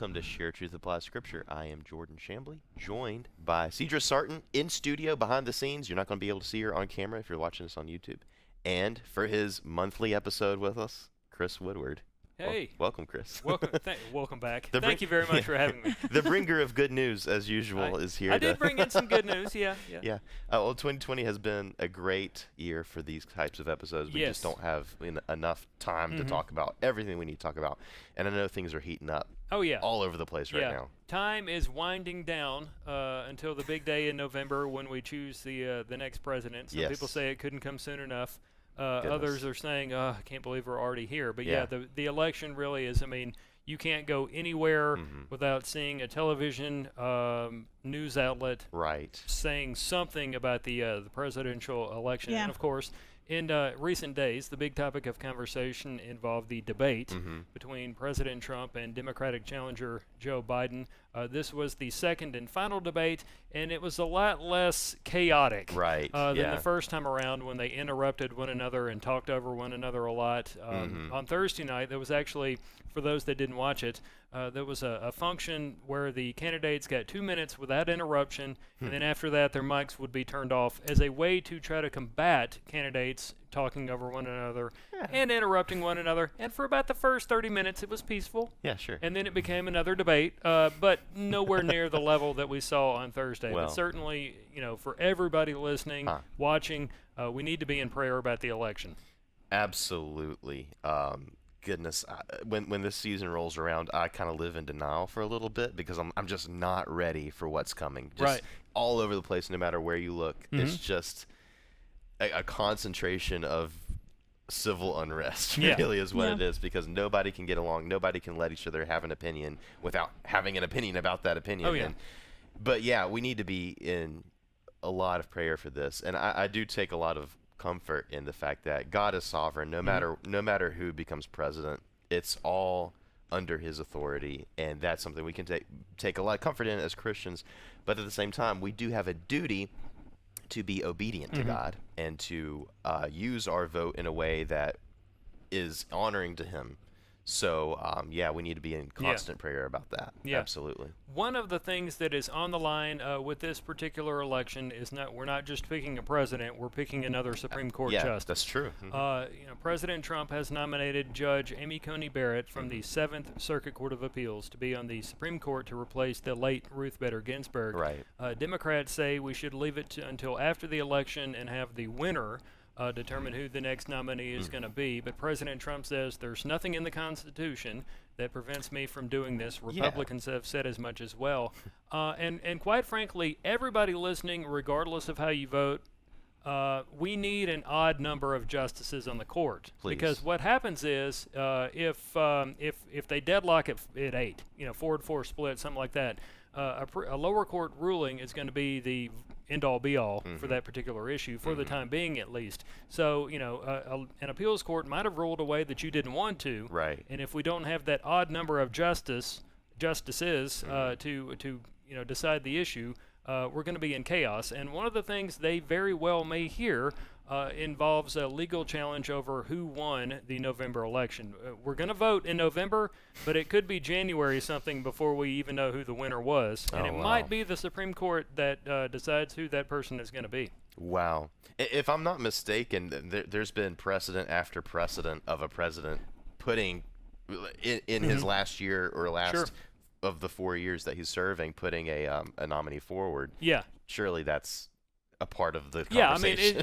welcome to Share Truth Applies Scripture. I am Jordan Chambly, joined by Cedra Sarton in studio behind the scenes. You're not going to be able to see her on camera if you're watching this on YouTube. And for his monthly episode with us, Chris Woodward. Hey. Welcome, Chris. Welcome back. Thank you very much for having me. The bringer of good news, as usual, is here. I did bring in some good news, yeah. Well, 2020 has been a great year for these types of episodes. We just don't have enough time to talk about everything we need to talk about. And I know things are heating up. Oh, yeah. All over the place right now. Time is winding down until the big day in November when we choose the next president. Some people say it couldn't come soon enough. Others are saying, I can't believe we're already here. But the election really is, you can't go anywhere without seeing a television news outlet saying something about the presidential election. And, of course, in recent days, the big topic of conversation involved the debate between President Trump and Democratic challenger Joe Biden. This was the second and final debate, and it was a lot less chaotic than the first time around when they interrupted one another and talked over one another a lot. On Thursday night, there was actually, for those that didn't watch it, there was a function where the candidates got 2 minutes without interruption, and then after that their mics would be turned off as a way to try to combat candidates talking over one another and interrupting one another. And for about the first 30 minutes it was peaceful. Yeah, sure. And then it became another debate, but nowhere near the level that we saw on Thursday. But certainly, for everybody listening, watching, we need to be in prayer about the election. Absolutely. Goodness, when this season rolls around, I kind of live in denial for a little bit because I'm just not ready for what's coming. Just all over the place, no matter where you look. It's just a concentration of civil unrest, really is what it is, because nobody can get along. Nobody can let each other have an opinion without having an opinion about that opinion. Oh, yeah. But we need to be in a lot of prayer for this. And I do take a lot of comfort in the fact that God is sovereign. No matter who becomes president, it's all under his authority, and that's something we can take a lot of comfort in as Christians. But at the same time, we do have a duty to be obedient to God and to use our vote in a way that is honoring to him. So, we need to be in constant prayer about that. Yeah. Absolutely. One of the things that is on the line with this particular election is we're not just picking a president, we're picking another Supreme Court justice. Yeah, that's true. President Trump has nominated Judge Amy Coney Barrett from the 7th Circuit Court of Appeals to be on the Supreme Court to replace the late Ruth Bader Ginsburg. Democrats say we should leave it until after the election and have the winner determine who the next nominee is going to be. But President Trump says there's nothing in the Constitution that prevents me from doing this. Republicans have said as much as well. And quite frankly, everybody listening, regardless of how you vote, we need an odd number of justices on the court. Please. Because what happens is if they deadlock at 8, 4-4 split, something like that, a lower court ruling is going to be the end-all be-all for that particular issue, for the time being at least. So, an appeals court might have ruled a way that you didn't want to. Right. And if we don't have that odd number of justices to decide the issue, we're going to be in chaos. And one of the things they very well may hear involves a legal challenge over who won the November election. We're going to vote in November, but it could be January something before we even know who the winner was. And it might be the Supreme Court that decides who that person is going to be. Wow. If I'm not mistaken, there's been precedent after precedent of a president putting in his last year or last of the 4 years that he's serving, putting a nominee forward. Yeah. Surely that's a part of the conversation.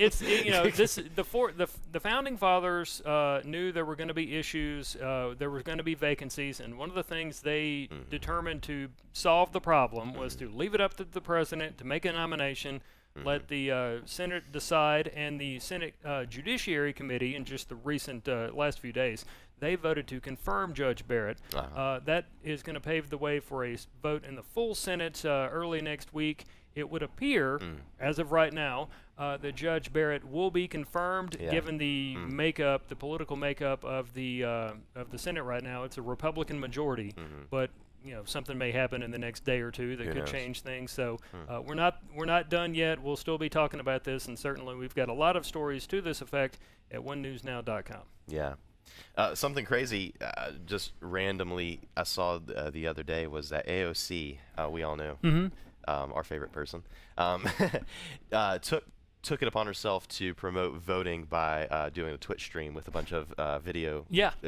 The founding fathers knew there were going to be issues, there were going to be vacancies, and one of the things they determined to solve the problem was to leave it up to the president to make a nomination, let the Senate decide, and the Senate Judiciary Committee in just the recent last few days, they voted to confirm Judge Barrett. That is going to pave the way for a vote in the full Senate early next week. It would appear, as of right now, that Judge Barrett will be confirmed, given the makeup, the political makeup of the Senate right now. It's a Republican majority, but something may happen in the next day or two that could change things. So we're not done yet. We'll still be talking about this, and certainly we've got a lot of stories to this effect at onenewsnow.com. Yeah. Something crazy, just randomly, I saw the other day was that AOC, we all know, our favorite person, took it upon herself to promote voting by doing a Twitch stream with a bunch of video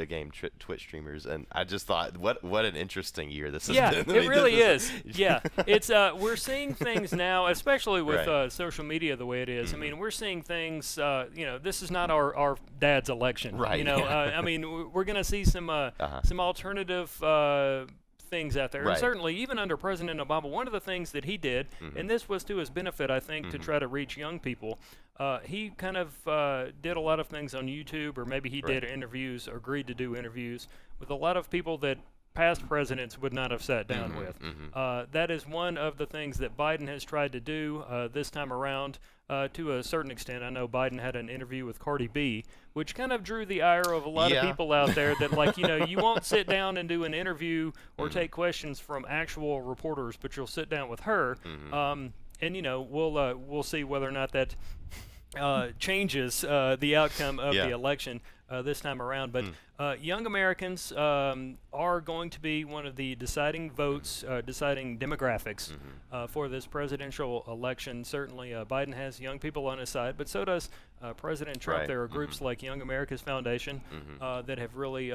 game Twitch streamers, and I just thought, what an interesting year this has been. Yeah, it really is. Yeah, it's we're seeing things now, especially with social media the way it is. I mean, we're seeing things. This is not our dad's election. Right. I mean, we're gonna see some alternative things out there. Right. And certainly, even under President Obama, one of the things that he did, and this was to his benefit, I think, to try to reach young people, he kind of did a lot of things on YouTube, or maybe he did interviews, or agreed to do interviews with a lot of people that past presidents would not have sat down with. That is one of the things that Biden has tried to do this time around. To a certain extent, I know Biden had an interview with Cardi B, which kind of drew the ire of a lot of people out there that, like, you won't sit down and do an interview or take questions from actual reporters, but you'll sit down with her, and we'll see whether or not that changes the outcome of the election this time around. But young Americans are going to be one of the deciding votes, deciding demographics for this presidential election. Certainly, Biden has young people on his side, but so does President Trump. There are groups like Young America's Foundation that have really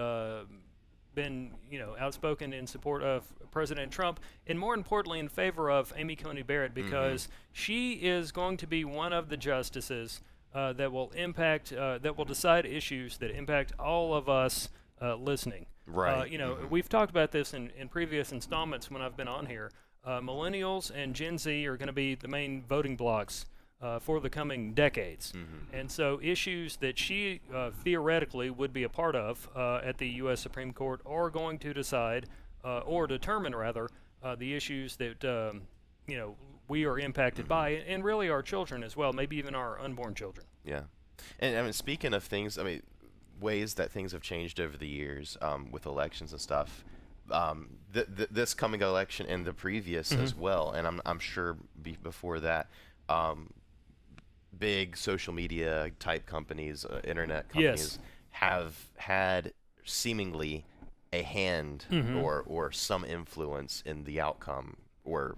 been, outspoken in support of President Trump, and more importantly, in favor of Amy Coney Barrett, because she is going to be one of the justices that will decide issues that impact all of us listening. Right. We've talked about this in previous installments when I've been on here. Millennials and Gen Z are going to be the main voting blocks for the coming decades. And so issues that she theoretically would be a part of at the U.S. Supreme Court are going to decide, or determine rather, the issues that, we are impacted by, and really our children as well, maybe even our unborn children. Yeah. And I mean, speaking of things, ways that things have changed over the years with elections and stuff, this coming election and the previous as well, and I'm sure before that, big social media type companies, internet companies, have had seemingly a hand or some influence in the outcome, or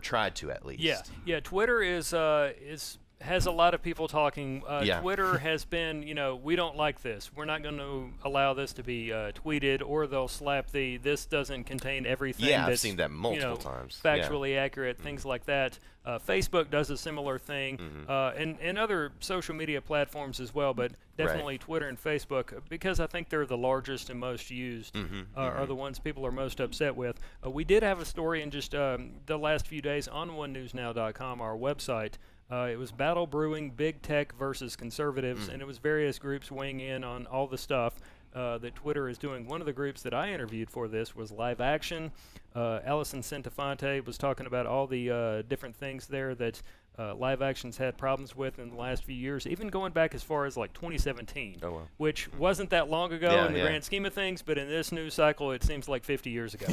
tried to at least. Yeah. Twitter has a lot of people talking. Twitter has been, we don't like this. We're not going to allow this to be tweeted, or they'll slap this doesn't contain everything. Yeah, that's, I've seen that multiple times. Factually accurate, things like that. Facebook does a similar thing, and other social media platforms as well, but definitely Twitter and Facebook, because I think they're the largest and most used, are the ones people are most upset with. We did have a story in just the last few days on onenewsnow.com, our website. It was battle brewing, big tech versus conservatives, and it was various groups weighing in on all the stuff that Twitter is doing. One of the groups that I interviewed for this was Live Action. Allison Centofonte was talking about all the different things there that Live Action's had problems with in the last few years, even going back as far as like 2017, which wasn't that long ago in the grand scheme of things, but in this news cycle, it seems like 50 years ago.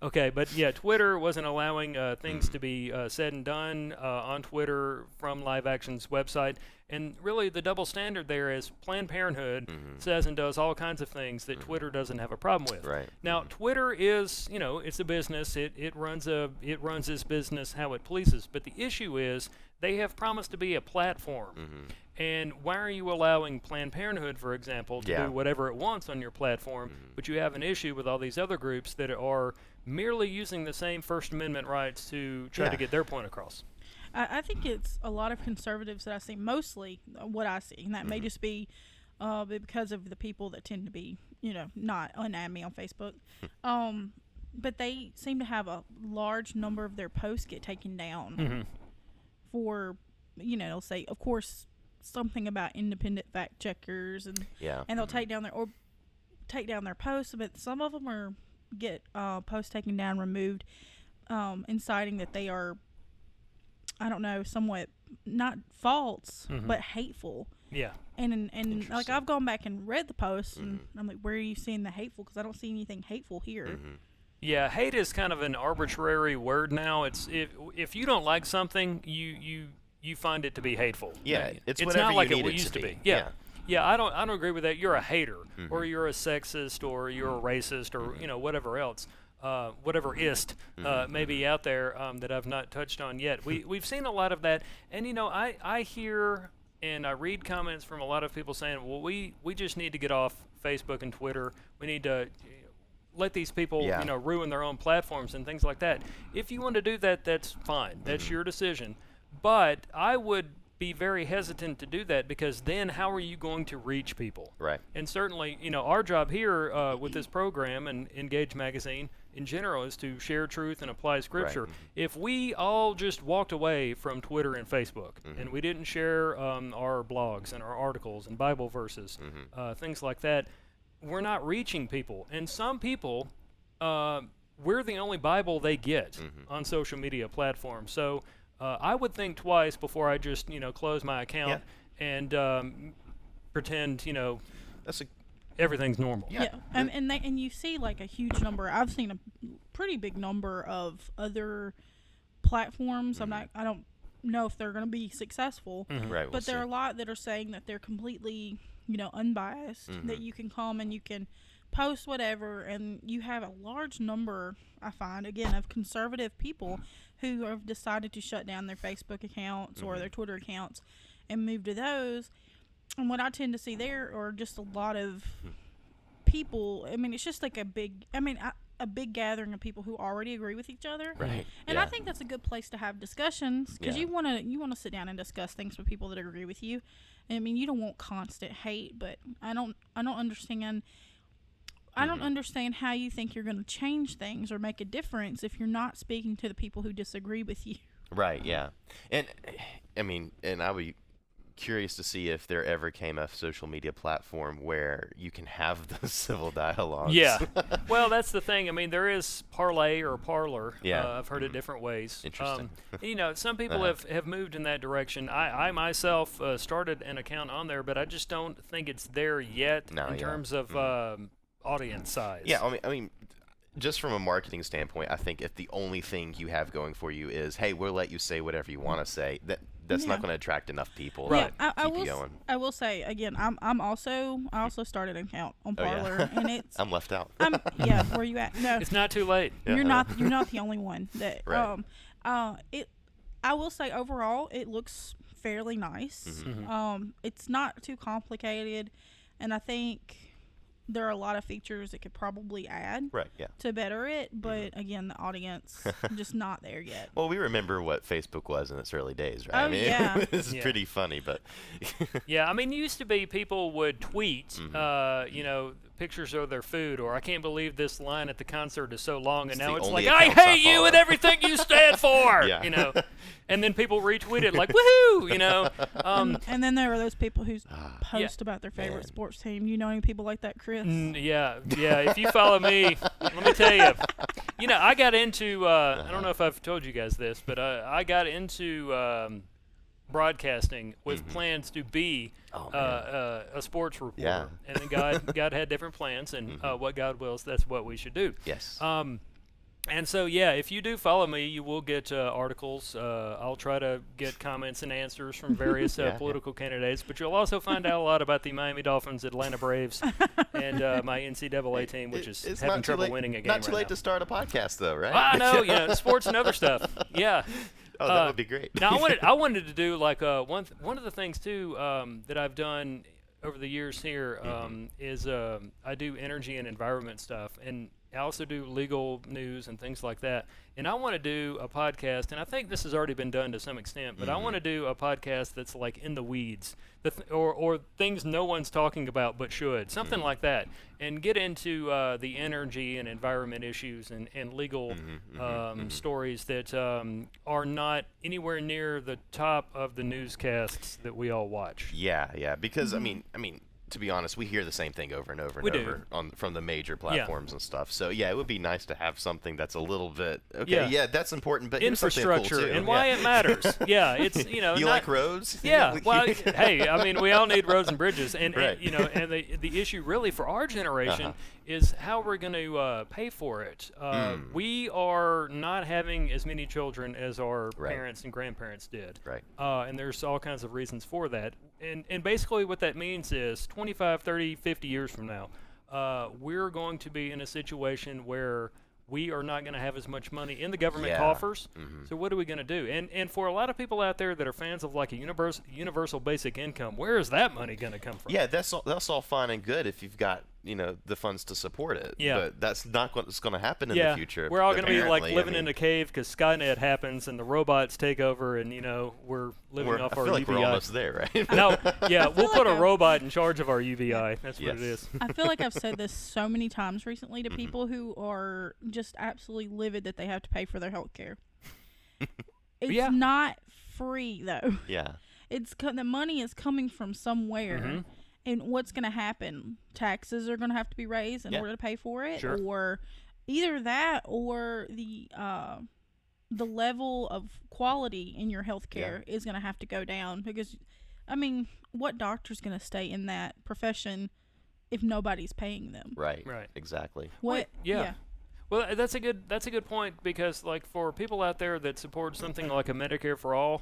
Okay, but Twitter wasn't allowing things to be said and done on Twitter from Live Action's website. And really, the double standard there is Planned Parenthood says and does all kinds of things that Twitter doesn't have a problem with. Right. Now, Twitter is, it's a business. It runs its business how it pleases. But the issue is they have promised to be a platform. And why are you allowing Planned Parenthood, for example, to do whatever it wants on your platform, but you have an issue with all these other groups that are merely using the same First Amendment rights to try to get their point across? I think it's a lot of conservatives that I see, mostly what I see, and that may just be because of the people that tend to be, not unadd me on Facebook. But they seem to have a large number of their posts get taken down for, they'll say, of course, something about independent fact checkers, and they'll take down their posts, but some of them get posts taken down, removed, inciting that they are, I don't know, somewhat not false, but hateful. Yeah. And like, I've gone back and read the posts, and I'm like, where are you seeing the hateful? Because I don't see anything hateful here. Yeah, hate is kind of an arbitrary word now. It's if you don't like something, you find it to be hateful. Yeah, it's not like you it need used to be. Yeah. yeah, I don't agree with that. You're a hater, or you're a sexist, or you're a racist, or whatever else. Whatever may be out there that I've not touched on yet. We've seen a lot of that, and I hear and I read comments from a lot of people saying, well, we just need to get off Facebook and Twitter. We need to let these people ruin their own platforms and things like that. If you want to do that, that's fine. That's your decision. But I would be very hesitant to do that, because then how are you going to reach people? Right. And certainly, our job here with this program and Engage Magazine in general is to share truth and apply Scripture. Right. If we all just walked away from Twitter and Facebook and we didn't share our blogs and our articles and Bible verses, things like that, we're not reaching people. And some people, we're the only Bible they get on social media platforms. So I would think twice before I just, close my account and pretend, everything's normal. Yeah. And you see like a huge number. I've seen a pretty big number of other platforms. I don't know if they're going to be successful. Right. But there are a lot that are saying that they're completely, unbiased, that you can come and you can post whatever, and you have a large number, I find, again, of conservative people who have decided to shut down their Facebook accounts or their Twitter accounts and move to those. And what I tend to see there are just a lot of people. I mean, it's just like a big gathering of people who already agree with each other. Right. And I think that's a good place to have discussions, because you want to sit down and discuss things with people that agree with you. I mean, you don't want constant hate, but I don't understand. I don't understand how you think you're going to change things or make a difference if you're not speaking to the people who disagree with you. Right. Yeah. And I would be curious to see if there ever came a social media platform where you can have those civil dialogues. Yeah. Well, that's the thing. I mean, there is Parlay or Parler. Yeah. I've heard it different ways. Interesting. Some people have moved in that direction. I myself started an account on there, but I just don't think it's there yet in terms of audience size. Yeah. I mean, just from a marketing standpoint, I think if the only thing you have going for you is, hey, we'll let you say whatever you want to say, that's not going to attract enough people to keep you going. I will say again, I also started an account on Parler, and it's I'm left out. Where you at? No, it's not too late. You're not the only one that. Right. I will say overall it looks fairly nice. It's not too complicated, and I think there are a lot of features that could probably add to better it, but again, the audience just not there yet. Well, we remember what Facebook was in its early days, right? It's pretty funny, but yeah, I mean, it used to be people would tweet, pictures of their food, or I can't believe this line at the concert is so long, and now it's like, I hate you and everything you stand for, and then people retweet it like, woohoo, and then there are those people who post about their favorite sports team. You know any people like that, Chris? Yeah. If you follow me, let me tell you, I got into, I don't know if I've told you guys this, but I got into broadcasting with plans to be a sports reporter, and then God had different plans, and what God wills, that's what we should do. Yes. And so, if you do follow me, you will get articles. I'll try to get comments and answers from various political candidates, but you'll also find out a lot about the Miami Dolphins, Atlanta Braves, and my NCAA team, which is having trouble winning a game. Not too late to start a podcast, though, right? I know, sports and other stuff. Yeah. Oh, that would be great. Now, I wanted to do like one of the things too that I've done over the years here is I do energy and environment stuff, and I also do legal news and things like that. And I want to do a podcast, and I think this has already been done to some extent, but I want to do a podcast that's like in the weeds, or things no one's talking about but should, something like that, and get into the energy and environment issues and legal stories that are not anywhere near the top of the newscasts that we all watch. Yeah, because I mean, to be honest, we hear the same thing over and over and over from the major platforms and stuff. So it would be nice to have something that's a little bit that's important, but infrastructure cool too. And why it matters. It's you like roads? Yeah, well, hey, I mean, we all need roads and bridges, and and the issue really for our generation is how we're going to pay for it. We are not having as many children as our parents and grandparents did. Right. And there's all kinds of reasons for that. And basically what that means is 25, 30, 50 years from now, we're going to be in a situation where we are not going to have as much money in the government coffers. So what are we going to do? And for a lot of people out there that are fans of like a universal basic income, where is that money going to come from? Yeah, that's all fine and good if you've got the funds to support it. Yeah. But that's not what's going to happen in the future. We're all going to be like living in a cave because Skynet happens and the robots take over and we're living off our UVI. I feel like we're almost there, right? No, we'll put a robot in charge of our UVI. That's what it is. I feel like I've said this so many times recently to people who are just absolutely livid that they have to pay for their health care. It's not free though. Yeah. The money is coming from somewhere. And what's going to happen? Taxes are going to have to be raised in order to pay for it, or either that, or the level of quality in your health care is going to have to go down. Because, I mean, what doctor's going to stay in that profession if nobody's paying them? Right. Exactly. What? Yeah. Well, that's a good point, because like for people out there that support something like a Medicare for All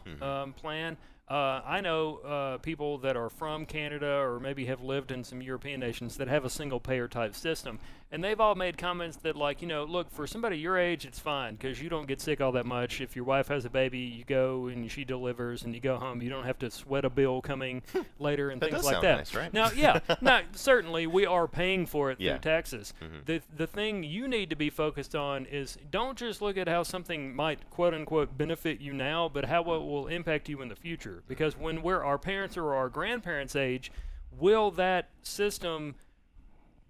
plan. I know people that are from Canada or maybe have lived in some European nations that have a single-payer type system, and they've all made comments that, like, look, for somebody your age, it's fine because you don't get sick all that much. If your wife has a baby, you go and she delivers and you go home. You don't have to sweat a bill coming later and things like that. Nice, right? Now, certainly we are paying for it through taxes. The thing you need to be focused on is don't just look at how something might, quote-unquote, benefit you now, but how it will impact you in the future. Because when we're our parents or our grandparents' age, will that system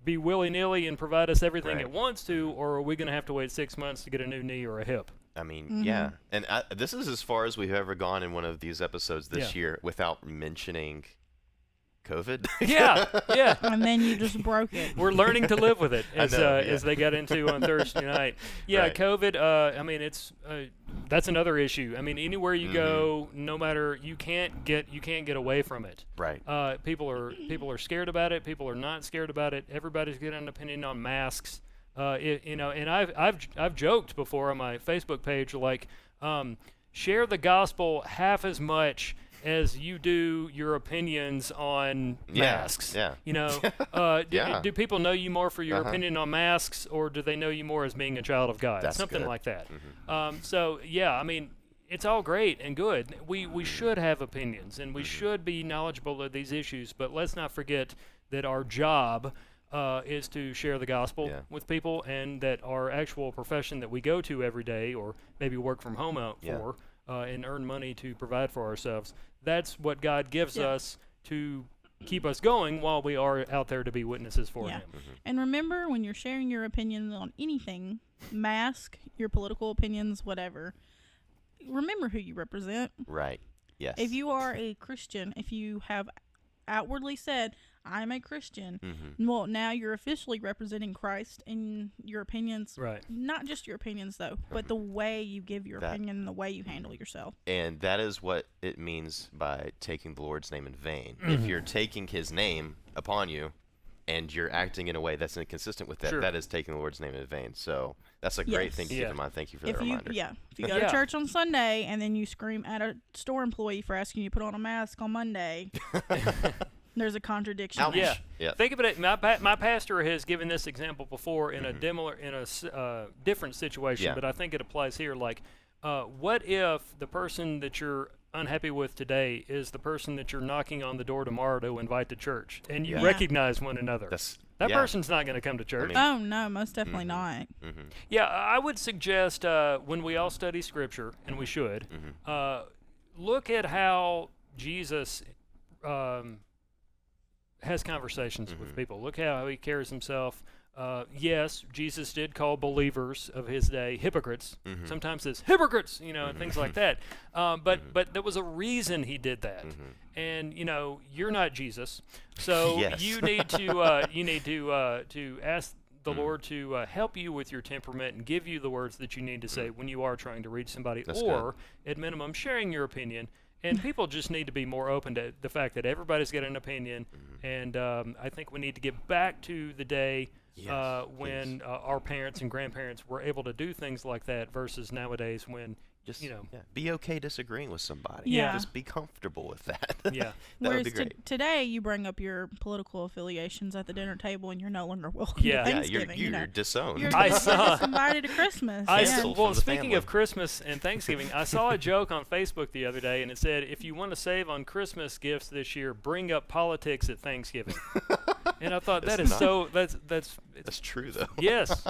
be willy-nilly and provide us everything it wants to, or are we going to have to wait 6 months to get a new knee or a hip? I mean, yeah. And this is as far as we've ever gone in one of these episodes this year without mentioning COVID. Yeah. And then you just broke it. We're learning to live with it as they got into on Thursday night. COVID. I mean, it's that's another issue. I mean, anywhere you go, no matter you can't get away from it. Right. People are scared about it. People are not scared about it. Everybody's getting an opinion on masks. And I've joked before on my Facebook page, like, share the gospel half as much as you do your opinions on masks. Do people know you more for your opinion on masks, or do they know you more as being a child of God? That's something good. Like that. I mean, it's all great and good. We should have opinions, and we should be knowledgeable of these issues, but let's not forget that our job is to share the gospel with people, and that our actual profession that we go to every day, or maybe work from home out for, and earn money to provide for ourselves, that's what God gives us to keep us going while we are out there to be witnesses for Him. And remember, when you're sharing your opinions on anything, mask, your political opinions, whatever, remember who you represent. Right. Yes. If you are a Christian, if you have outwardly said, I'm a Christian, well, now you're officially representing Christ in your opinions. Right. Not just your opinions, though, but the way you give your opinion and the way you handle yourself. And that is what it means by taking the Lord's name in vain. If you're taking His name upon you and you're acting in a way that's inconsistent with that, that is taking the Lord's name in vain. So that's a great thing to keep in mind. Thank you for that reminder. If you go to church on Sunday and then you scream at a store employee for asking you to put on a mask on Monday... There's a contradiction. Yeah. Think about it. My pastor has given this example before in a different situation, but I think it applies here. Like, what if the person that you're unhappy with today is the person that you're knocking on the door tomorrow to invite to church, and you recognize one another? That person's not going to come to church. Oh no, most definitely not. Yeah, I would suggest when we all study Scripture, and we should, look at how Jesus has conversations with people. Look how He carries Himself. Yes, Jesus did call believers of His day hypocrites. Sometimes it's hypocrites, and things like that. But there was a reason He did that. And you're not Jesus, so you need to ask the Lord to help you with your temperament and give you the words that you need to say when you are trying to reach somebody, or at minimum sharing your opinion. And people just need to be more open to the fact that everybody's got an opinion. And I think we need to get back to the day when our parents and grandparents were able to do things like that versus nowadays when just be okay disagreeing with somebody. Yeah. Just be comfortable with that. Yeah. That would be great. Today you bring up your political affiliations at the dinner table and you're no longer welcome to Thanksgiving. You're disowned. You're disinvited to Christmas. Well, speaking of Christmas and Thanksgiving, I saw a joke on Facebook the other day, and it said, if you want to save on Christmas gifts this year, bring up politics at Thanksgiving. And I thought that's true though. Yes.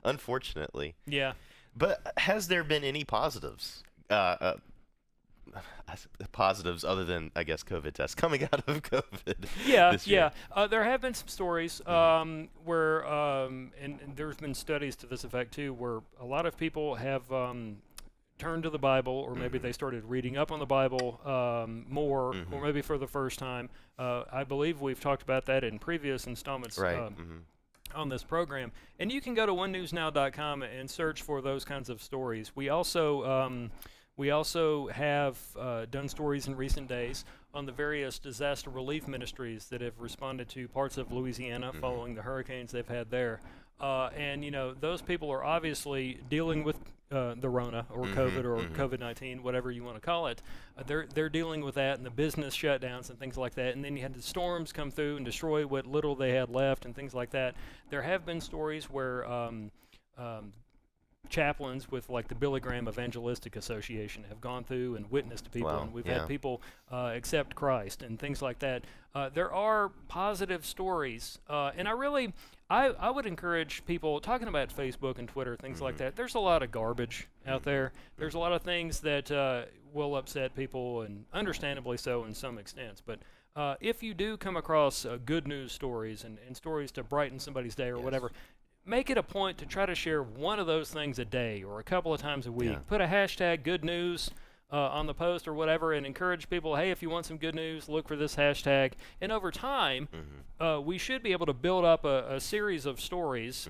Unfortunately. Yeah. But has there been any positives? Positives other than, I guess, COVID tests coming out of COVID? This year? There have been some stories where, and there's been studies to this effect too, where a lot of people have turned to the Bible, or maybe they started reading up on the Bible more, or maybe for the first time. I believe we've talked about that in previous installments. Right. On this program, and you can go to onenewsnow.com and search for those kinds of stories. We also have done stories in recent days on the various disaster relief ministries that have responded to parts of Louisiana following the hurricanes they've had there. And those people are obviously dealing with the Rona or COVID or COVID-19, whatever you want to call it. They're dealing with that and the business shutdowns and things like that. And then you had the storms come through and destroy what little they had left and things like that. There have been stories where chaplains with like the Billy Graham Evangelistic Association have gone through and witnessed to people, and we've had people accept Christ and things like that. There are positive stories, and I would encourage people, talking about Facebook and Twitter, things like that, there's a lot of garbage out there. There's a lot of things that will upset people, and understandably so in some extents. But if you do come across good news stories and stories to brighten somebody's day or whatever, make it a point to try to share one of those things a day or a couple of times a week. Yeah. Put a hashtag good news on the post or whatever, and encourage people, hey, if you want some good news, look for this hashtag. And over time, we should be able to build up a series of stories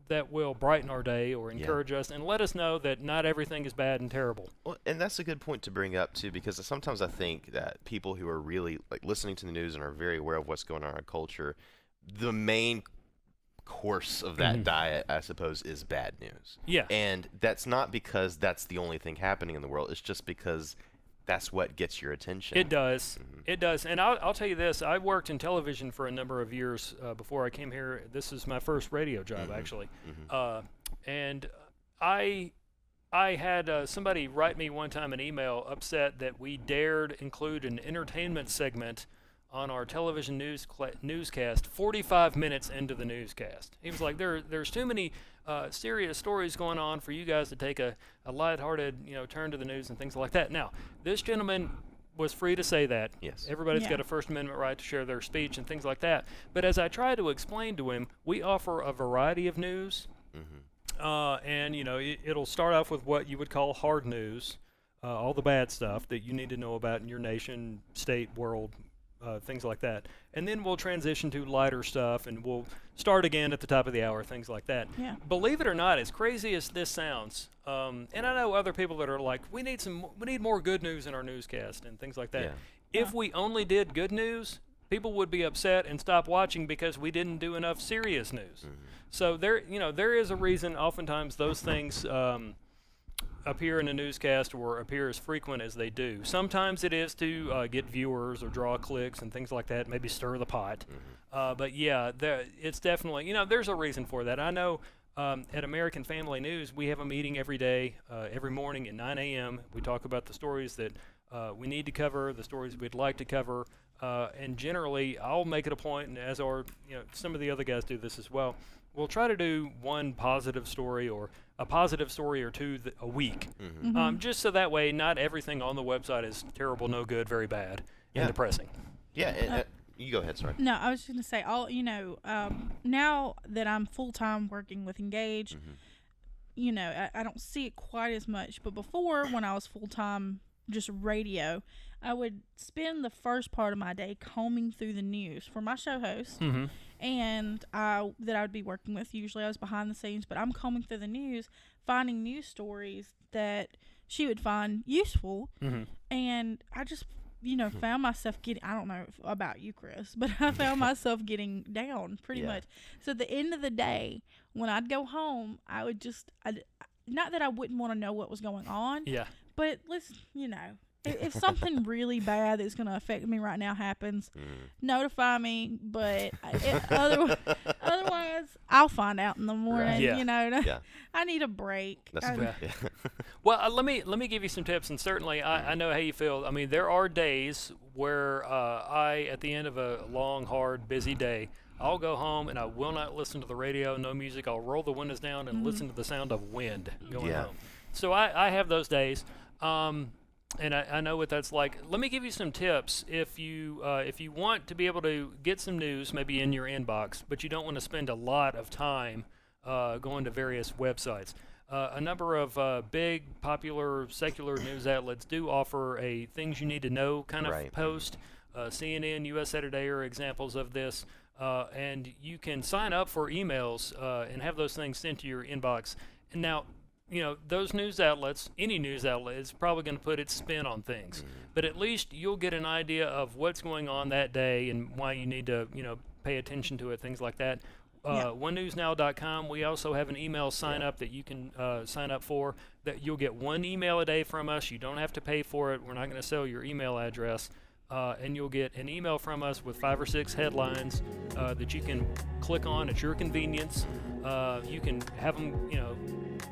that will brighten our day or encourage us and let us know that not everything is bad and terrible. Well, and that's a good point to bring up, too, because sometimes I think that people who are really listening to the news and are very aware of what's going on in our culture, the main course of that diet, I suppose, is bad news. Yeah. And that's not because that's the only thing happening in the world. It's just because that's what gets your attention. It does. It does. And I'll tell you this. I worked in television for a number of years before I came here. This is my first radio job, actually. And I had somebody write me one time an email upset that we dared include an entertainment segment on our television newscast 45 minutes into the newscast. He was like, there's too many serious stories going on for you guys to take a lighthearted turn to the news and things like that. Now, this gentleman was free to say that. Yes. Everybody's got a First Amendment right to share their speech and things like that. But as I tried to explain to him, we offer a variety of news. And, it'll start off with what you would call hard news, all the bad stuff that you need to know about in your nation, state, world, things like that. And then we'll transition to lighter stuff, and we'll start again at the top of the hour, things like that. Yeah. Believe it or not, as crazy as this sounds, and I know other people that are like, we need more good news in our newscast and things like that. Yeah. If we only did good news, people would be upset and stop watching because we didn't do enough serious news. So there is a reason oftentimes those things appear in a newscast or appear as frequent as they do. Sometimes it is to get viewers or draw clicks and things like that, maybe stir the pot. But yeah, it's definitely, there's a reason for that. I know at American Family News, we have a meeting every day, every morning at 9 a.m. We talk about the stories that we need to cover, the stories we'd like to cover, and generally I'll make it a point, and as are some of the other guys do this as well, we'll try to do one positive story or a positive story or two a week, just so that way not everything on the website is terrible, no good, very bad, and depressing. Yeah, you go ahead, sorry. No, I was just going to say, now that I'm full-time working with Engage, I don't see it quite as much. But before, when I was full-time just radio, I would spend the first part of my day combing through the news for my show host. And that I would be working with. Usually I was behind the scenes, but I'm combing through the news, finding news stories that she would find useful. And I just found myself getting, I don't know about you, Chris, but I found myself getting down pretty much. So at the end of the day, when I'd go home, I would not that I wouldn't want to know what was going on. Yeah. But let's, if something really bad that's going to affect me right now happens, notify me. But otherwise, I'll find out in the morning. Right. I need a break. That's good. Yeah. Well, let me give you some tips, and certainly I know how you feel. I mean, there are days where at the end of a long, hard, busy day, I'll go home and I will not listen to the radio, no music. I'll roll the windows down and listen to the sound of wind going home. So I have those days. And I know what that's like. Let me give you some tips if you want to be able to get some news maybe in your inbox, but you don't want to spend a lot of time going to various websites. A number of big, popular, secular news outlets do offer a things you need to know kind of post. CNN, USA Today are examples of this. And you can sign up for emails and have those things sent to your inbox. And now, those news outlets, any news outlet is probably going to put its spin on things. But at least you'll get an idea of what's going on that day and why you need to, pay attention to it, things like that. OneNewsNow.com, we also have an email sign up that you can sign up for. That you'll get one email a day from us. You don't have to pay for it. We're not going to sell your email address. And you'll get an email from us with 5 or 6 headlines that you can click on at your convenience. You can have them,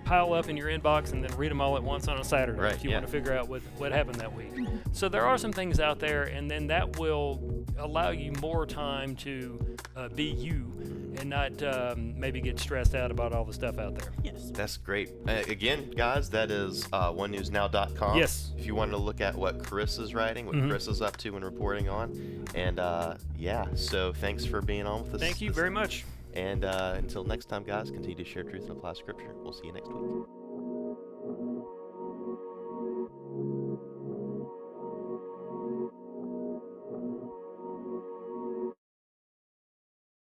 pile up in your inbox and then read them all at once on a Saturday if you want to figure out what happened that week. So there are some things out there, and then that will allow you more time to be you and not maybe get stressed out about all the stuff out there. Yes. That's great. Again, guys, that is onenewsnow.com. Yes. If you want to look at what Chris is writing, what Chris is up to and reporting on. And so thanks for being on with us. Thank you very much. And until next time, guys, continue to share truth and apply scripture. We'll see you next week.